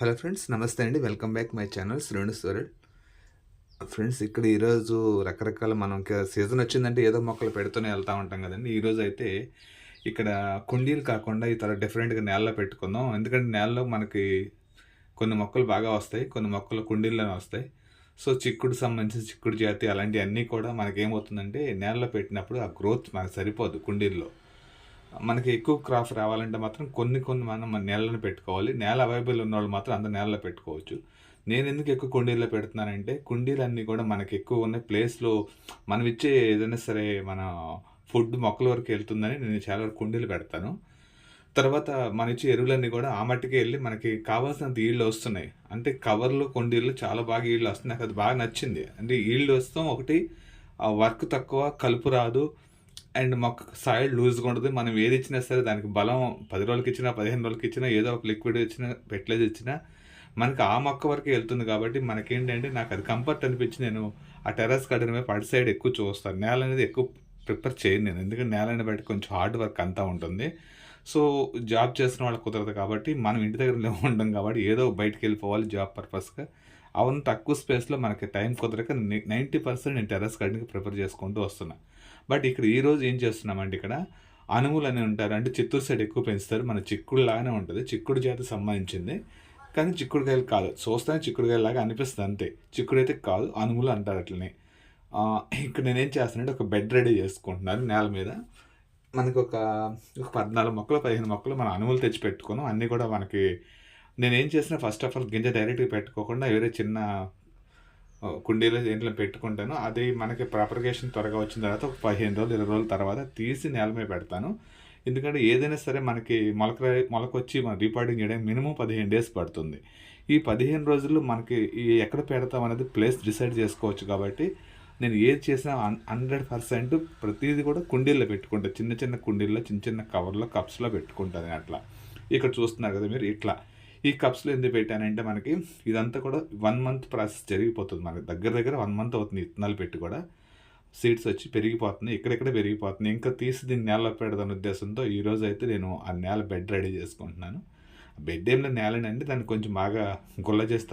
Hello friends, నమస్తే అండి. Welcome back my channel Shrenu's world. Friends, ఇక్కడ ఈరోజు రకరకాల సీజన్ వచ్చిందంటే ఏదో మొక్కలు పెడుతూనే వెళ్తా ఉంటాం కదండి. ఈరోజు అయితే ఇక్కడ కుండీలు కాకుండా ఇతర డిఫరెంట్గా నేలలో పెట్టుకుందాం. ఎందుకంటే నేలలో మనకి కొన్ని మొక్కలు బాగా వస్తాయి, కొన్ని మొక్కలు కుండీల్లోనే వస్తాయి. సో చిక్కుడు సంబంధించిన చిక్కుడు జాతి అలాంటివన్నీ కూడా మనకి ఏమవుతుందంటే నేలలో పెట్టినప్పుడు ఆ గ్రోత్ మనకు సరిపోదు. కుండీల్లో మనకి ఎక్కువ క్రాప్ రావాలంటే మాత్రం కొన్ని కొన్ని మనం మన నేలను పెట్టుకోవాలి. నేల అవైలబుల్ ఉన్నవాళ్ళు మాత్రం అందరు నేలలో పెట్టుకోవచ్చు. నేను ఎందుకు ఎక్కువ కుండీల్లో పెడుతున్నానంటే కుండీలన్నీ కూడా మనకి ఎక్కువ ఉన్న ప్లేస్లో మనం ఇచ్చే ఏదైనా సరే మన ఫుడ్ మొక్కల వరకు వెళ్తుందని నేను చాలా వరకు కుండీలు పెడతాను. తర్వాత మన ఇచ్చే ఎరువులన్నీ కూడా ఆ మట్టికి వెళ్ళి మనకి కావాల్సినంత ఈళ్ళు వస్తున్నాయి. అంటే కవర్లు కుండీలు చాలా బాగా ఈళ్ళు వస్తున్నాయి. నాకు అది బాగా నచ్చింది. అంటే ఈళ్ళు వస్తాం ఒకటి, వర్క్ తక్కువ, కలుపు రాదు, అండ్ మొక్క సాయిల్ లూజ్గా ఉంటుంది. మనం ఏది ఇచ్చినా సరే దానికి బలం 10 రోజులకి ఇచ్చినా 15 రోజులకి ఇచ్చినా ఏదో ఒక లిక్విడ్ ఇచ్చినా ఫెర్టిలైజర్ ఇచ్చినా మనకి ఆ మొక్క వరకే వెళ్తుంది. కాబట్టి మనకేంటంటే నాకు అది కంఫర్ట్ అనిపించి నేను ఆ టెర్రస్ గార్డెన్ మీద అటు సైడ్ ఎక్కువ చూస్తాను. నేల అనేది ఎక్కువ ప్రిఫర్ చేయను నేను. ఎందుకంటే నేలని బట్టి కొంచెం హార్డ్ వర్క్ అంతా ఉంటుంది. సో జాబ్ చేసిన వాళ్ళకి కుదరదు కాబట్టి మనం ఇంటి దగ్గర ఉండం కాబట్టి ఏదో బయటికి వెళ్ళిపోవాలి జాబ్ పర్పస్గా. అవును, తక్కువ స్పేస్లో మనకి టైం కుదరక 90% నేను టెర్రస్ గార్డెన్కి ప్రిఫర్ చేసుకుంటూ వస్తున్నాను. బట్ ఇక్కడ ఈరోజు ఏం చేస్తున్నామంటే ఇక్కడ అనుములు అని ఉంటారు. అంటే చిత్తూరు సైడ్ ఎక్కువ పెంచుతారు. మన చిక్కుడు లాగానే ఉంటుంది, చిక్కుడు జాతి సంబంధించింది. కానీ చిక్కుడుకాయలు కాదు, చూస్తానే చిక్కుడుకాయలాగా అనిపిస్తుంది అంతే. చిక్కుడు అయితే కాదు, అనుములు అంటారు అట్లనే. ఇక్కడ నేనేం చేస్తానంటే ఒక బెడ్ రెడీ చేసుకుంటున్నాను నేల మీద. మనకు ఒక 14 మొక్కలు 15 మొక్కలు మన అనుములు తెచ్చి పెట్టుకున్నాం. అన్నీ కూడా మనకి నేనేం చేసినా ఫస్ట్ ఆఫ్ ఆల్ గింజ డైరెక్ట్గా పెట్టుకోకుండా వేరే చిన్న కుండీలో దేంట్లో పెట్టుకుంటాను. అది మనకి ప్రాపర్గేషన్ త్వరగా వచ్చిన తర్వాత ఒక 15 రోజులు 20 రోజుల తర్వాత తీసి నేల మీద పెడతాను. ఎందుకంటే ఏదైనా సరే మనకి మొలకొచ్చి మనం రీపాటింగ్ చేయడానికి మినిమం 15 డేస్ పడుతుంది. ఈ 15 రోజుల్లో మనకి ఎక్కడ పెడతాం అనేది ప్లేస్ డిసైడ్ చేసుకోవచ్చు. కాబట్టి నేను ఏది చేసినా 100% ప్రతిదీ కూడా కుండీల్లో పెట్టుకుంటాను. చిన్న చిన్న కుండీల్లో, చిన్న చిన్న కవర్లో, కప్స్లో పెట్టుకుంటాను. అట్లా ఇక్కడ చూస్తున్నారు కదా మీరు. ఇట్లా ఈ కప్స్లో ఎందుకు పెట్టానంటే మనకి ఇదంతా కూడా 1 మంత్ ప్రాసెస్ జరిగిపోతుంది. మనకి దగ్గర దగ్గర 1 మంత్ అవుతుంది విత్తనాలు పెట్టి కూడా. సీడ్స్ వచ్చి పెరిగిపోతున్నాయి, ఇక్కడెక్కడ పెరిగిపోతున్నాయి. ఇంకా తీసి దీన్ని నేలలో పెడదాని ఉద్దేశంతో ఈరోజు అయితే నేను ఆ నేల బెడ్ రెడీ చేసుకుంటున్నాను. బెడ్ ఏంలో నేలనండి, దాన్ని కొంచెం బాగా గుల్ల చేసి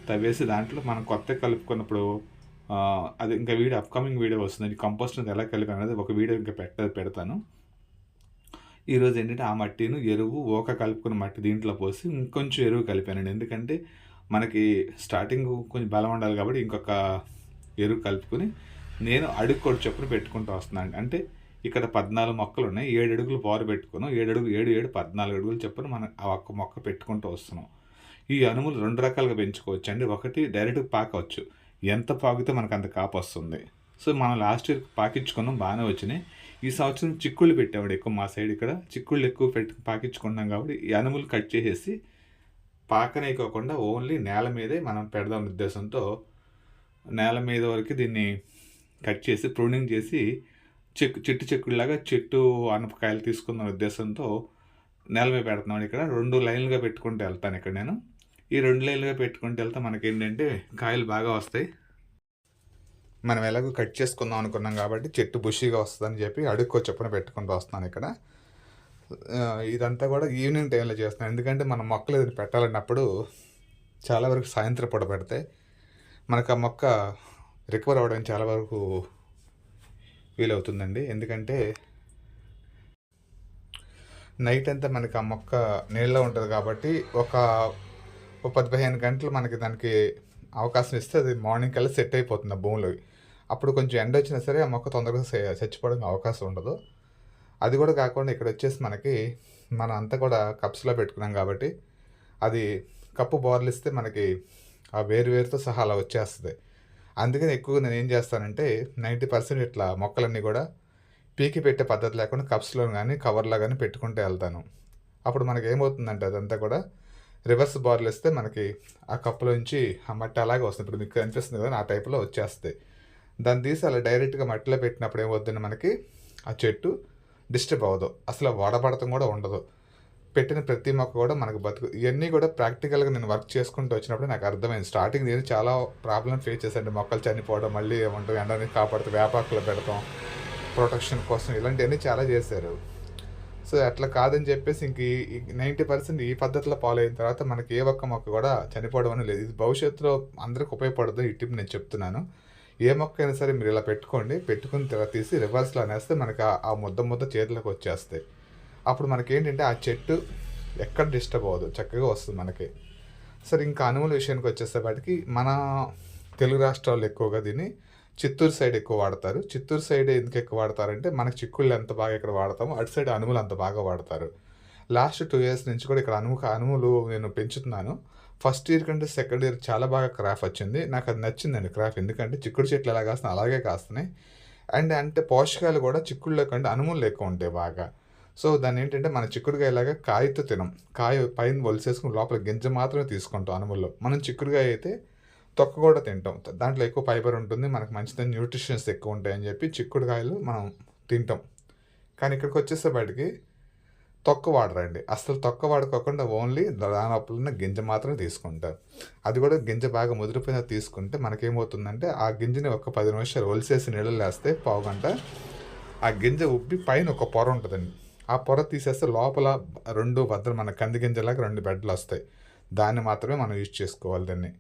తవ్వేసి దాంట్లో మనం కొత్త కలుపుకున్నప్పుడు అది ఇంకా వీడియో అప్కమింగ్ వీడియో వస్తుంది. కంపోస్ట్ ఎలా కలిపాను అనేది ఒక వీడియో ఇంకా పెడతాను. ఈరోజు ఏంటంటే ఆ మట్టిను ఎరువు కలుపుకున్న మట్టి దీంట్లో పోసి ఇంకొంచెం ఎరువు కలిపానండి. ఎందుకంటే మనకి స్టార్టింగ్ కొంచెం బలం ఉండాలి కాబట్టి ఇంకొక ఎరువు కలుపుకొని నేను అడుగు కొడు చొప్పున పెట్టుకుంటూ వస్తున్నాను. అంటే ఇక్కడ 14 మొక్కలు ఉన్నాయి, 7 అడుగులు పారు పెట్టుకున్నాం. 7 అడుగులు 7 7 14 అడుగులు చొప్పున మనం ఆ ఒక్క మొక్క పెట్టుకుంటూ వస్తున్నాం. ఈ అనుములు 2 రకాలుగా పెంచుకోవచ్చు అండి. ఒకటి డైరెక్ట్గా పాకవచ్చు, ఎంత పాకితే మనకు అంత కాపు వస్తుంది. సో మనం లాస్ట్ ఇయర్ పాకించుకున్నాం, బాగానే వచ్చినాయి. ఈ సంవత్సరం చిక్కుళ్ళు పెట్టేవాడు ఎక్కువ మా సైడ్. ఇక్కడ చిక్కుళ్ళు ఎక్కువ పాకించుకున్నాం కాబట్టి ఈ అనుములు కట్ చేసేసి పాకనేయకోకుండా ఓన్లీ నేల మీదే మనం పెడదాం ఉద్దేశంతో నేల మీద వరకు దీన్ని కట్ చేసి ప్రూనింగ్ చేసి చెట్టు చెక్కుళ్ళలాగా చెట్టు ఆనపకాయలు తీసుకున్న ఉద్దేశంతో నేల మీద పెడుతున్నాను. ఇక్కడ 2 లైన్లుగా పెట్టుకుంటూ వెళ్తాను. ఇక్కడ నేను ఈ 2 లైన్లుగా పెట్టుకుంటూ వెళ్తే మనకేంటంటే కాయలు బాగా వస్తాయి. మనం ఎలాగో కట్ చేసుకుందాం అనుకున్నాం కాబట్టి చెట్టు బుషీగా వస్తుందని చెప్పి అడుక్కో చొప్పున పెట్టుకుంటూ వస్తున్నాను ఇక్కడ. ఇదంతా కూడా ఈవినింగ్ టైంలో చేస్తున్నాను. ఎందుకంటే మనం మొక్కలు ఏదైనా పెట్టాలన్నప్పుడు చాలా వరకు సాయంత్రం పూట పెడితే మనకు ఆ మొక్క రికవర్ అవ్వడానికి చాలా వరకు వీలవుతుందండి. ఎందుకంటే నైట్ అంతా మనకి ఆ మొక్క నీళ్ళలో ఉంటుంది కాబట్టి ఒక 10-15 గంటలు మనకి దానికి అవకాశం ఇస్తే అది మార్నింగ్ కల్లా సెట్ అయిపోతుంది ఆ భూమిలో. అప్పుడు కొంచెం ఎండ వచ్చినా సరే ఆ మొక్క తొందరగా చచ్చిపోవడానికి అవకాశం ఉండదు. అది కూడా కాకుండా ఇక్కడ వచ్చేసి మనం అంతా కూడా కప్స్లో పెట్టుకున్నాం కాబట్టి అది కప్పు బోర్లు ఇస్తే మనకి ఆ వేరుతో సహా అలా వచ్చేస్తుంది. అందుకని ఎక్కువగా నేను ఏం చేస్తానంటే 90% ఇట్లా మొక్కలన్నీ కూడా పీకి పెట్టే పద్ధతి లేకుండా కప్స్లో కానీ కవర్లో కానీ పెట్టుకుంటూ వెళ్తాను. అప్పుడు మనకి ఏమవుతుందంటే అదంతా కూడా రివర్స్ బార్లు ఇస్తే మనకి ఆ కప్పులోంచి ఆ మట్టి అలాగే వస్తుంది. ఇప్పుడు మీకు కనిపిస్తుంది కదా, ఆ టైప్లో వచ్చేస్తాయి. దాన్ని తీసి అలా డైరెక్ట్గా మట్టిలో పెట్టినప్పుడు ఏమవుతుంది, మనకి ఆ చెట్టు డిస్టర్బ్ అవ్వదు, అసలు వాడబడతం కూడా ఉండదు. పెట్టిన ప్రతి మొక్క కూడా మనకు ఇవన్నీ కూడా ప్రాక్టికల్గా నేను వర్క్ చేసుకుంటూ వచ్చినప్పుడు నాకు అర్థమైంది. స్టార్టింగ్ నేను చాలా ప్రాబ్లం ఫేస్ చేశాను. మొక్కలు చనిపోవడం, మళ్ళీ ఎండని కాపాడుతూ వేపాకులు పెడతాం ప్రొటెక్షన్ కోసం, ఇలాంటివన్నీ చాలా చేశారు. సో, అట్లా కాదని చెప్పేసి ఇంక ఈ 90% ఈ పద్ధతిలో ఫాలో అయిన తర్వాత మనకి ఏ ఒక్క మొక్క కూడా చనిపోవడం అనేది లేదు. ఇది భవిష్యత్తులో అందరికి ఉపయోగపడదు. ఈ టిప్ నేను చెప్తున్నాను. ఏ మొక్క అయినా సరే మీరు ఇలా పెట్టుకోండి. పెట్టుకున్న తర్వాత తీసి రివర్స్‌లో అనేస్తే మనకి ఆ ముద్ద ముద్ద చేతిలోకి వచ్చేస్తాయి. అప్పుడు మనకేంటంటే ఆ చెట్టు ఎక్కడ డిస్టర్బ్ అవ్వదు. చక్కగా వస్తుంది మనకి. సరే ఇంకా అనువుల విషయానికి వచ్చేసేపాటికి మన తెలుగు రాష్ట్రాల్లో ఎక్కువగా దీన్ని చిత్తూరు సైడ్ ఎక్కువ వాడతారు. చిత్తూరు సైడ్ ఎందుకు ఎక్కువ వాడతారంటే మనకు చిక్కుళ్ళు ఎంత బాగా ఇక్కడ వాడతామో అటు సైడ్ అనుములు అంత బాగా వాడతారు. లాస్ట్ 2 ఇయర్స్ నుంచి కూడా ఇక్కడ అనుములు నేను పెంచుతున్నాను. ఫస్ట్ ఇయర్ కంటే సెకండ్ ఇయర్ చాలా బాగా క్రాప్ వచ్చింది. నాకు అది నచ్చిందండి క్రాప్. ఎందుకంటే చిక్కుడు చెట్లు ఎలా కాస్తున్నాయి అలాగే కాస్తున్నాయి. అండ్ అంటే పోషకాలు కూడా చిక్కుడులో కంటే అనుముల్లో ఎక్కువ ఉంటాయి బాగా. సో, దాన్నేంటంటే మన చిక్కుడుగాయలాగా కాయతో తినం. కాయ పైన ఒలిసేసుకొని లోపల గింజ మాత్రమే తీసుకుంటాం అనుముల్లో. మనం చిక్కుడుగాయ అయితే తొక్క కూడా తింటాం. దాంట్లో ఎక్కువ ఫైబర్ ఉంటుంది. మనకు మంచిదని న్యూట్రిషన్స్ ఎక్కువ ఉంటాయని చెప్పి చిక్కుడుకాయలు మనం తింటాం. కానీ ఇక్కడికొచ్చేసేపాటికి తొక్క వాడరండి. అస్సలు తొక్క వాడుకోకుండా ఓన్లీ దాని లోపల ఉన్న గింజ మాత్రమే తీసుకుంటారు. అది కూడా గింజ బాగా ముదిరిపోయిన తీసుకుంటే మనకేమవుతుందంటే ఆ గింజని ఒక 10 నిమిషాలు ఒలిసేసి నీళ్ళలో వేస్తే పావుగంట ఆ గింజ ఉబ్బి పైన ఒక పొర ఉంటుందండి. ఆ పొర తీసేస్తే లోపల 2 బద్దలు మన కంది గింజలాగా 2 బెడ్డలొస్తాయి. దాన్ని మాత్రమే మనం యూజ్ చేసుకోవాలి దాన్ని.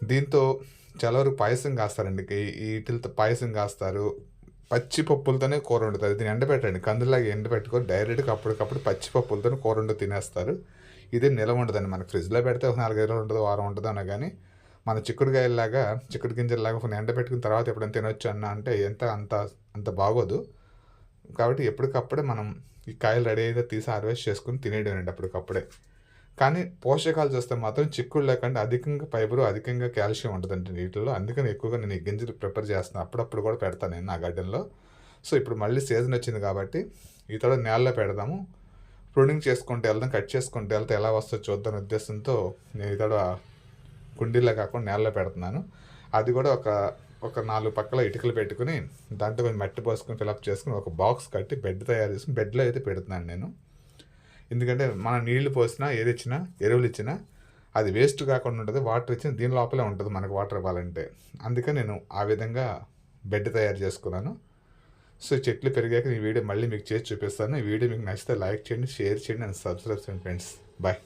దీంతో చాలా వరకు పాయసం కాస్తారండి. ఈటిలతో పాయసం కాస్తారు. పచ్చి పప్పులతోనే కూర వండుతారు. దీన్ని ఎండబెట్టండి. కందులాగా ఎండబెట్టుకొని డైరెక్ట్‌గా అప్పటికప్పుడు పచ్చి పప్పులతోనే కూర వండి తినేస్తారు. ఇదేం నిలవ ఉండదండి. మనకు ఫ్రిడ్జ్‌లో పెడితే ఒక 4, 5 రోజులు ఉంటది, వారం ఉంటదన్నా గానీ, మన చిక్కుడుకాయల్లాగా, చిక్కుడు గింజల్లాగా కొన్ని ఎండబెట్టుకున్న తర్వాత ఎప్పుడైనా తినొచ్చు అంటే అంత బాగోదు. కాబట్టి ఎప్పటికప్పుడే మనం ఈ కాయలు రెడీ అయితే తీసి హార్వెస్ట్ చేసుకొని తినేయడమేనండి అప్పటికప్పుడే. కానీ పోషకాలు చూస్తే మాత్రం చిక్కుడు లేకుండా అధికంగా ఫైబరు, అధికంగా కాల్షియం ఉంటదండి వీటిల్లో. అందుకని ఎక్కువగా నేను ఈ గింజలు ప్రిఫర్ చేస్తున్నాను. అప్పుడప్పుడు కూడా పెడతాను నేను నా గార్డెన్‌లో. సో, ఇప్పుడు మళ్ళీ సీజన్ వచ్చింది కాబట్టి ఈ తడ నేలలో పెడదాము. ప్రూనింగ్ చేసుకుంటూ వెళ్దాం, కట్ చేసుకుంటూ వెళ్తే ఎలా వస్తుందో చూద్దాం ఉద్దేశంతో నేను ఈ తడ కుండీలో కాకుండా నేలలో పెడుతున్నాను. అది కూడా ఒక 4 పక్కల ఇటుకలు పెట్టుకొని దాంట్లో కొంచెం మట్టి పోసుకొని ఫిలప్ చేసుకొని ఒక బాక్స్ కట్టి బెడ్ తయారు చేసుకొని బెడ్‌లో అయితే పెడుతున్నాను నేను. ఎందుకంటే మనం నీళ్లు పోసినా, ఏదిచ్చినా, ఎరువులు ఇచ్చినా అది వేస్ట్ కాకుండా ఉంటది. వాటర్ ఇచ్చినా దీని లోపలే ఉంటది మనకు వాటర్ ఇవ్వాలంటే. అందుకని నేను ఆ విధంగా బెడ్ తయారు చేసుకున్నాను. సో, చెట్లు పెరిగాక ఈ వీడియో మళ్ళీ మీకు చేసి చూపిస్తాను. ఈ వీడియో మీకు నచ్చితే లైక్ చేయండి, షేర్ చేయండి అండ్ సబ్స్క్రైబ్ చేయండి ఫ్రెండ్స్. బాయ్.